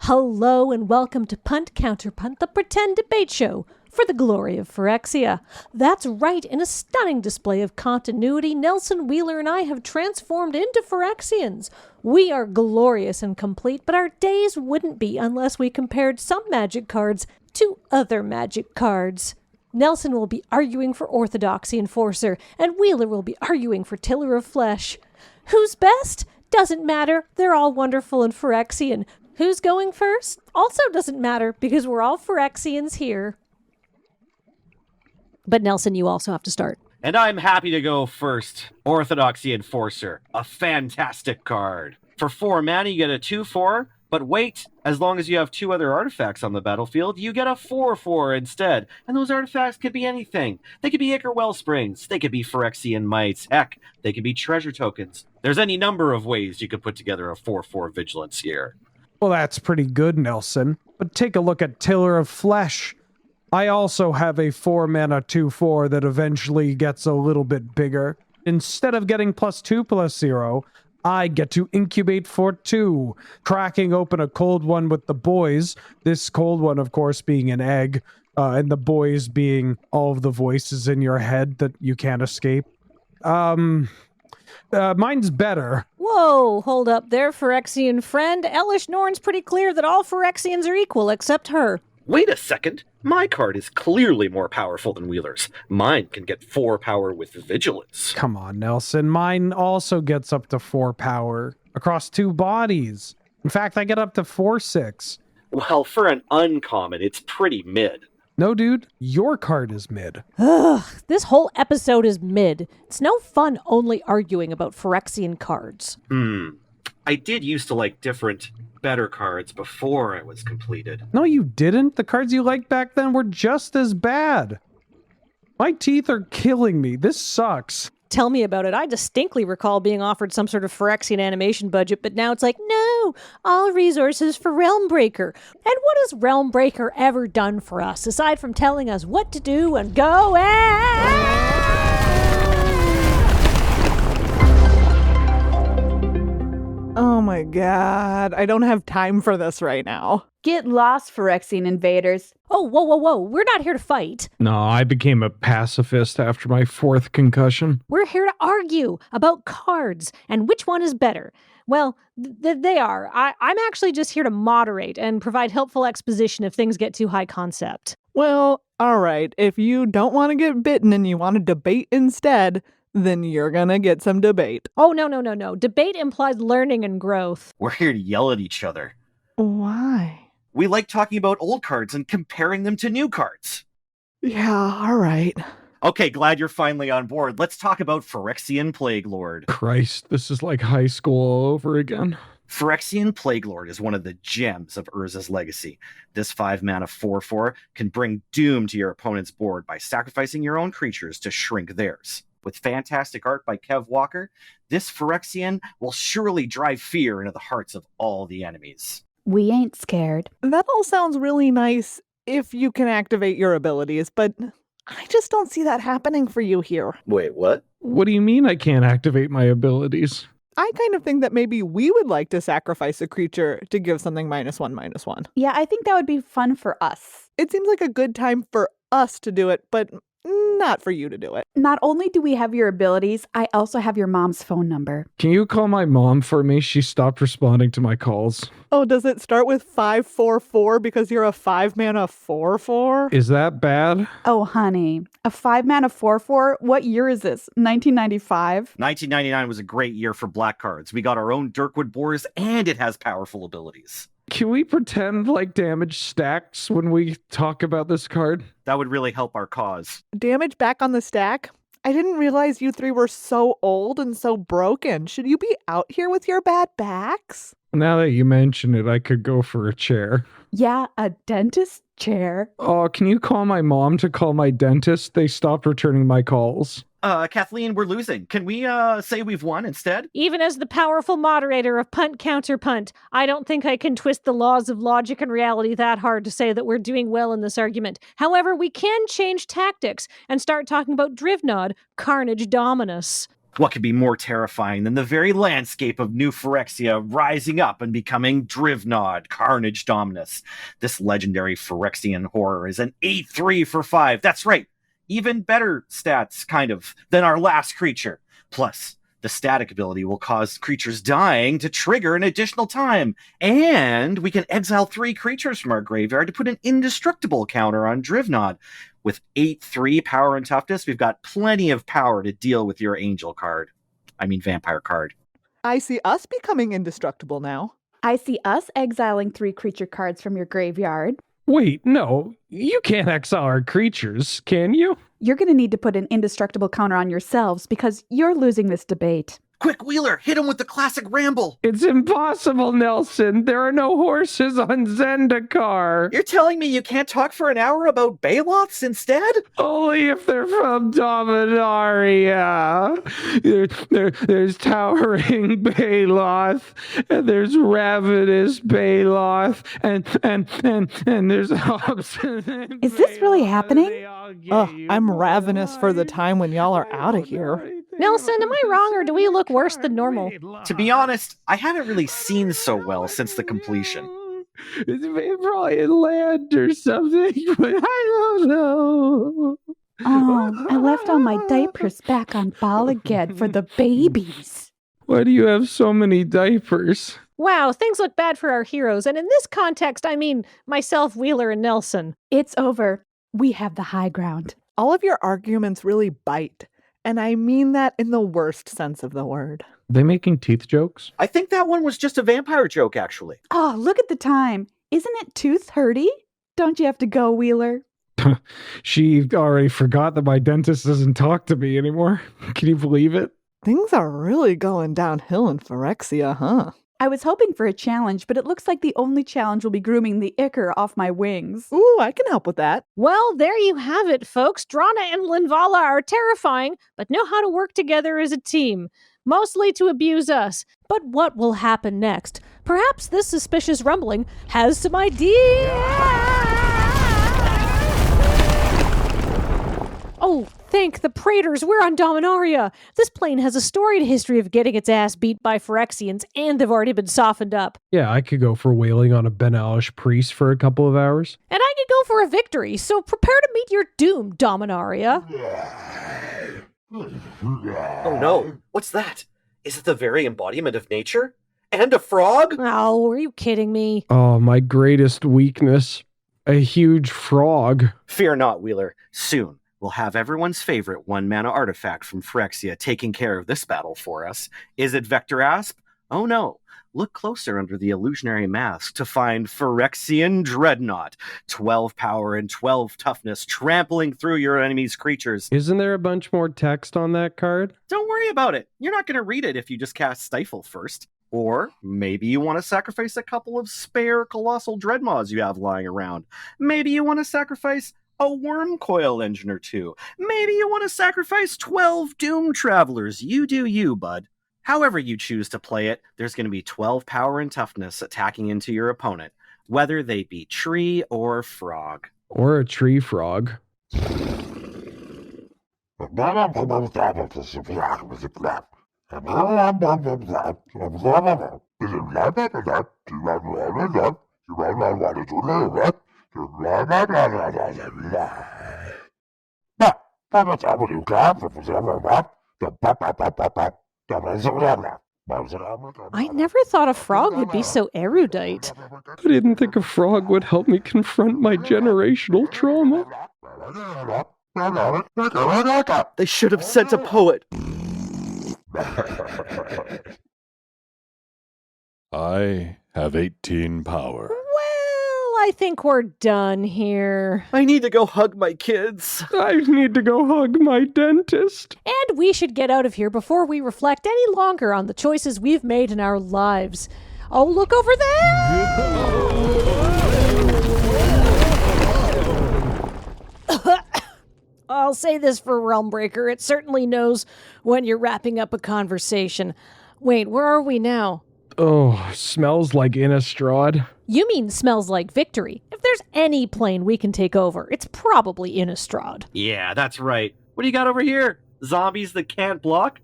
Hello and welcome to Punt, Counterpunt, the pretend debate show for the glory of Phyrexia. That's right, in a stunning display of continuity, Nelson Wheeler and I have transformed into Phyrexians. We are glorious and complete, but our days wouldn't be unless we compared some magic cards to other magic cards. Nelson will be arguing for Orthodoxy Enforcer, and Wheeler will be arguing for Tiller of Flesh. Who's best? Doesn't matter. They're all wonderful and Phyrexian. Who's going first? Also doesn't matter, because we're all Phyrexians here. But Nelson, you also have to start. And I'm happy to go first. Orthodoxy Enforcer, a fantastic card. For 4 mana, you get a 2/4, but wait, as long as you have 2 other artifacts on the battlefield, you get a 4/4 instead. And those artifacts could be anything. They could be Ichor Wellsprings, they could be Phyrexian Mites, heck, they could be treasure tokens. There's any number of ways you could put together a 4/4 Vigilance here. Well, that's pretty good, Nelson. But take a look at Tiller of Flesh. I also have a 4-mana 2/4 that eventually gets a little bit bigger. Instead of getting +2/+0, I get to incubate for 2, cracking open a cold one with the boys. This cold one, of course, being an egg, and the boys being all of the voices in your head that you can't escape. Mine's better. Whoa, hold up there, Phyrexian friend. Elish Norn's pretty clear that all Phyrexians are equal except her. Wait a second. My card is clearly more powerful than Wheeler's. Mine can get 4 power with Vigilance. Come on, Nelson. Mine also gets up to 4 power across 2 bodies. In fact, I get up to 4/6. Well, for an uncommon, it's pretty mid. No, dude, your card is mid. Ugh, this whole episode is mid. It's no fun only arguing about Phyrexian cards. I did used to like different, better cards before I was completed. No, you didn't. The cards you liked back then were just as bad. My teeth are killing me. This sucks. Tell me about it. I distinctly recall being offered some sort of Phyrexian animation budget, but now it's like, no, all resources for Realmbreaker. And what has Realmbreaker ever done for us, aside from telling us what to do and go Oh my god, I don't have time for this right now. Get lost, Phyrexian invaders. Oh, whoa. We're not here to fight. No, I became a pacifist after my 4th concussion. We're here to argue about cards and which one is better. Well, they are. I'm actually just here to moderate and provide helpful exposition if things get too high concept. Well, alright, if you don't want to get bitten and you want to debate instead, then you're gonna get some debate. Oh, no. Debate implies learning and growth. We're here to yell at each other. Why? We like talking about old cards and comparing them to new cards. Yeah, alright. Okay, glad you're finally on board. Let's talk about Phyrexian Plague Lord. Christ, this is like high school all over again. Phyrexian Plague Lord is one of the gems of Urza's legacy. This 5-mana 4/4 can bring doom to your opponent's board by sacrificing your own creatures to shrink theirs. With fantastic art by Kev Walker, this Phyrexian will surely drive fear into the hearts of all the enemies. We ain't scared. That all sounds really nice if you can activate your abilities, but I just don't see that happening for you here. Wait, what? What do you mean I can't activate my abilities? I kind of think that maybe we would like to sacrifice a creature to give something -1/-1. Yeah, I think that would be fun for us. It seems like a good time for us to do it, but not for you to do it. Not only do we have your abilities, I also have your mom's phone number. Can you call my mom for me? She stopped responding to my calls. Oh, does it start with 544 because you're a 5-mana 4/4? Is that bad? Oh, honey. A 5-mana 4/4? What year is this? 1995? 1999 was a great year for black cards. We got our own Dirkwood Boars, and it has powerful abilities. Can we pretend like damage stacks when we talk about this card? That would really help our cause. Damage back on the stack? I didn't realize you 3 were so old and so broken. Should you be out here with your bad backs? Now that you mention it, I could go for a chair. Yeah, a dentist chair. Oh, can you call my mom to call my dentist? They stopped returning my calls. Kathleen, we're losing. Can we, say we've won instead? Even as the powerful moderator of Punt Counterpunt, I don't think I can twist the laws of logic and reality that hard to say that we're doing well in this argument. However, we can change tactics and start talking about Drivnod, Carnage Dominus. What could be more terrifying than the very landscape of New Phyrexia rising up and becoming Drivnod, Carnage Dominus? This legendary Phyrexian horror is an 8-3 for 5. That's right. Even better stats, kind of, than our last creature. Plus, the static ability will cause creatures dying to trigger an additional time. And we can exile 3 creatures from our graveyard to put an indestructible counter on Drivnod. With 8-3 power and toughness, we've got plenty of power to deal with your angel card. I mean vampire card. I see us becoming indestructible now. I see us exiling 3 creature cards from your graveyard. Wait, no, you can't exile our creatures, can you? You're going to need to put an indestructible counter on yourselves because you're losing this debate. Quick, Wheeler, hit him with the classic ramble. It's impossible, Nelson. There are no horses on Zendikar. You're telling me you can't talk for an hour about Baloths instead? Only if they're from Dominaria. There's towering Baloth, and there's ravenous Baloth, and there's obstinate. Is this really happening? I'm ravenous for the time when y'all are out of here. Nelson, am I wrong or do we look worse than normal? To be honest, I haven't really seen so well since the completion. It's probably in land or something, but I don't know. Oh, I left all my diapers back on ball again for the babies. Why do you have so many diapers? Wow, things look bad for our heroes, and in this context, I mean myself, Wheeler, and Nelson. It's over. We have the high ground. All of your arguments really bite. And I mean that in the worst sense of the word. They making teeth jokes? I think that one was just a vampire joke, actually. Oh, look at the time. Isn't it 2:30? Don't you have to go, Wheeler? She already forgot that my dentist doesn't talk to me anymore. Can you believe it? Things are really going downhill in Phyrexia, huh? I was hoping for a challenge, but it looks like the only challenge will be grooming the ichor off my wings. Ooh, I can help with that. Well, there you have it, folks. Drana and Linvala are terrifying, but know how to work together as a team. Mostly to abuse us. But what will happen next? Perhaps this suspicious rumbling has some ideas. Oh, thank the Praetors, we're on Dominaria. This plane has a storied history of getting its ass beat by Phyrexians, and they've already been softened up. Yeah, I could go for wailing on a Ben Alish priest for a couple of hours. And I could go for a victory, so prepare to meet your doom, Dominaria. Oh no, what's that? Is it the very embodiment of nature? And a frog? Oh, are you kidding me? Oh, my greatest weakness. A huge frog. Fear not, Wheeler. Soon, we'll have everyone's favorite 1-mana artifact from Phyrexia taking care of this battle for us. Is it Vector Asp? Oh no. Look closer under the illusionary mask to find Phyrexian Dreadnought. 12 power and 12 toughness, trampling through your enemy's creatures. Isn't there a bunch more text on that card? Don't worry about it. You're not going to read it if you just cast Stifle first. Or maybe you want to sacrifice a couple of spare Colossal Dreadmaws you have lying around. Maybe you want to sacrifice a Worm Coil engine or 2. Maybe you want to sacrifice 12 Doom Travelers. You do you, bud. However you choose to play it, there's going to be 12 power and toughness attacking into your opponent, whether they be tree or frog. Or a tree frog. I never thought a frog would be so erudite. I didn't think a frog would help me confront my generational trauma. They should have sent a poet. I have 18 power. Well, I think we're done here. I need to go hug my kids. I need to go hug my dentist. And we should get out of here before we reflect any longer on the choices we've made in our lives. Oh, look over there! I'll say this for Realmbreaker. It certainly knows when you're wrapping up a conversation. Wait, where are we now? Oh, smells like Innistrad. You mean smells like victory. If there's any plane we can take over, it's probably Innistrad. Yeah, that's right. What do you got over here? Zombies that can't block?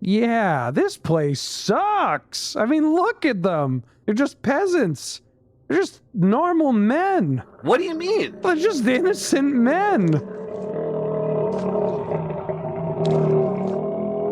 Yeah, this place sucks. I mean, look at them. They're just peasants. They're just normal men. What do you mean? They're just innocent men.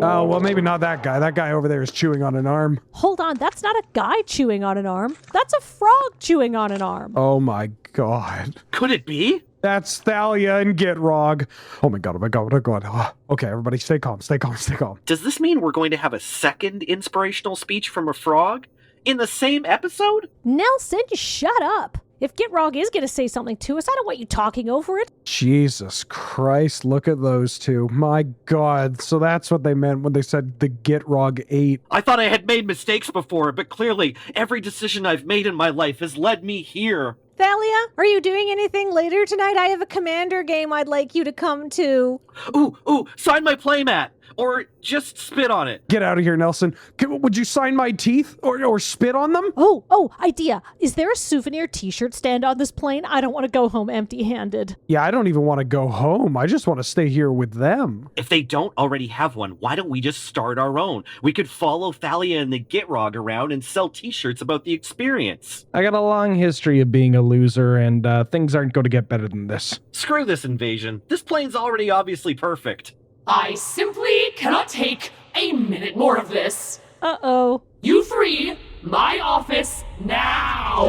Oh, well, maybe not that guy. That guy over there is chewing on an arm. Hold on, that's not a guy chewing on an arm. That's a frog chewing on an arm. Oh my god. Could it be? That's Thalia and Gitrog. Oh my god, oh my god, oh my god. Okay, everybody stay calm, stay calm, stay calm. Does this mean we're going to have a second inspirational speech from a frog in the same episode? Nelson, shut up. If Gitrog is going to say something to us, I don't want you talking over it. Jesus Christ, look at those two. My god, so that's what they meant when they said the Gitrog 8. I thought I had made mistakes before, but clearly every decision I've made in my life has led me here. Thalia, are you doing anything later tonight? I have a commander game I'd like you to come to. Ooh, sign my playmat! Or just spit on it. Get out of here, Nelson. Would you sign my teeth or spit on them? Oh, idea. Is there a souvenir t-shirt stand on this plane? I don't want to go home empty-handed. Yeah, I don't even want to go home. I just want to stay here with them. If they don't already have one, why don't we just start our own? We could follow Thalia and the Gitrog around and sell t-shirts about the experience. I got a long history of being a loser, and things aren't going to get better than this. Screw this invasion. This plane's already obviously perfect. I simply cannot take a minute more of this. Uh-oh. You three, my office now!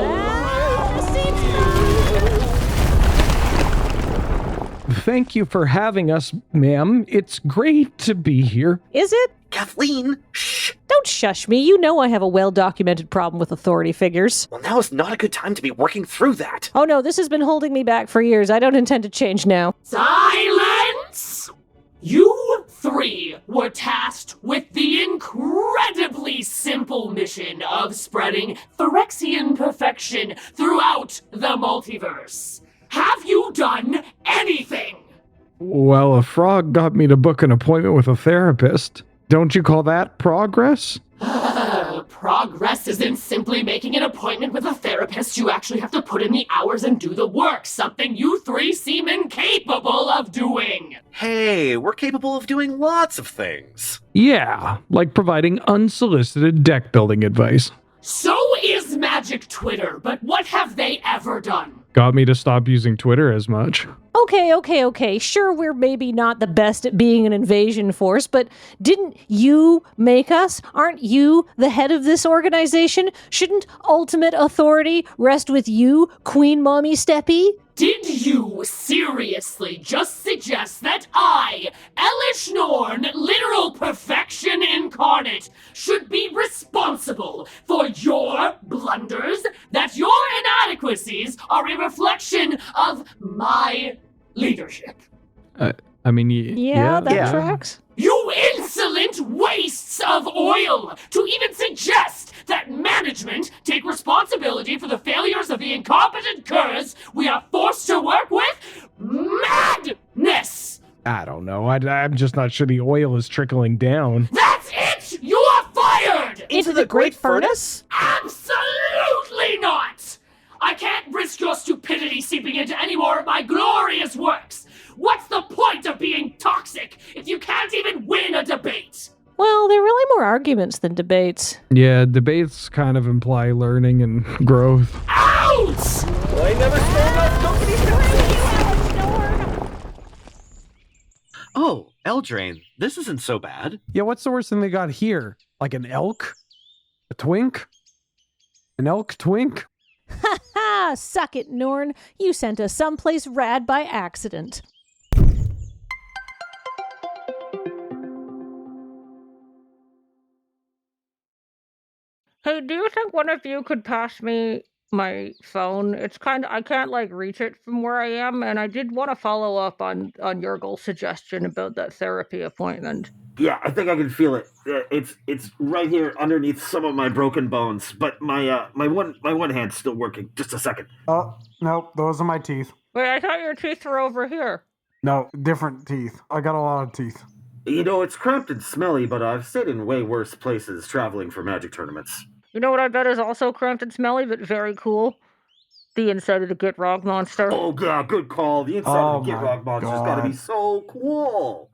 Thank you for having us, ma'am. It's great to be here. Is it? Kathleen, shh! Don't shush me. You know I have a well-documented problem with authority figures. Well, now is not a good time to be working through that. Oh no, this has been holding me back for years. I don't intend to change now. Silence! You three were tasked with the incredibly simple mission of spreading Phyrexian perfection throughout the multiverse. Have you done anything? Well, a frog got me to book an appointment with a therapist. Don't you call that progress? Progress isn't simply making an appointment with a therapist. You actually have to put in the hours and do the work, something you three seem incapable of doing. Hey, we're capable of doing lots of things. Yeah, like providing unsolicited deck building advice. So is Magic Twitter, but what have they ever done? Got me to stop using Twitter as much. Okay. Sure, we're maybe not the best at being an invasion force, but didn't you make us? Aren't you the head of this organization? Shouldn't ultimate authority rest with you, Queen Mommy Steppy? Did you seriously just suggest that I, Elish Norn, literal perfection incarnate, should be responsible for your blunders? That your inadequacies are a reflection of my leadership? Yeah, that tracks. You insolent wastes of oil! To even suggest that management take responsibility for the failures of the incompetent curs we are forced to work with? Madness! I don't know. I'm just not sure the oil is trickling down. That's it! You are fired! Into the Great Furnace? Absolutely not! I can't risk your stupidity seeping into any more of my glorious works! What's the point of being toxic if you can't even win a debate? Well, they're really more arguments than debates. Yeah, debates kind of imply learning and growth. Out! I never stole that company's Oh, Eldraine, this isn't so bad. Yeah, what's the worst thing they got here? Like an elk? A twink? An elk twink? Ha ha! Suck it, Norn. You sent us someplace rad by accident. Hey, do you think one of you could pass me my phone? I can't reach it from where I am, and I did want to follow up on Yurgle's suggestion about that therapy appointment. Yeah, I think I can feel it. It's right here underneath some of my broken bones, but my one hand's still working. Just a second. Oh, no, those are my teeth. Wait, I thought your teeth were over here. No, different teeth. I got a lot of teeth. You know, it's cramped and smelly, but I've stayed in way worse places traveling for Magic tournaments. You know what I bet is also cramped and smelly, but very cool? The inside of the Gitrog monster. Oh, yeah, good call. The inside of the Gitrog monster's gotta be so cool.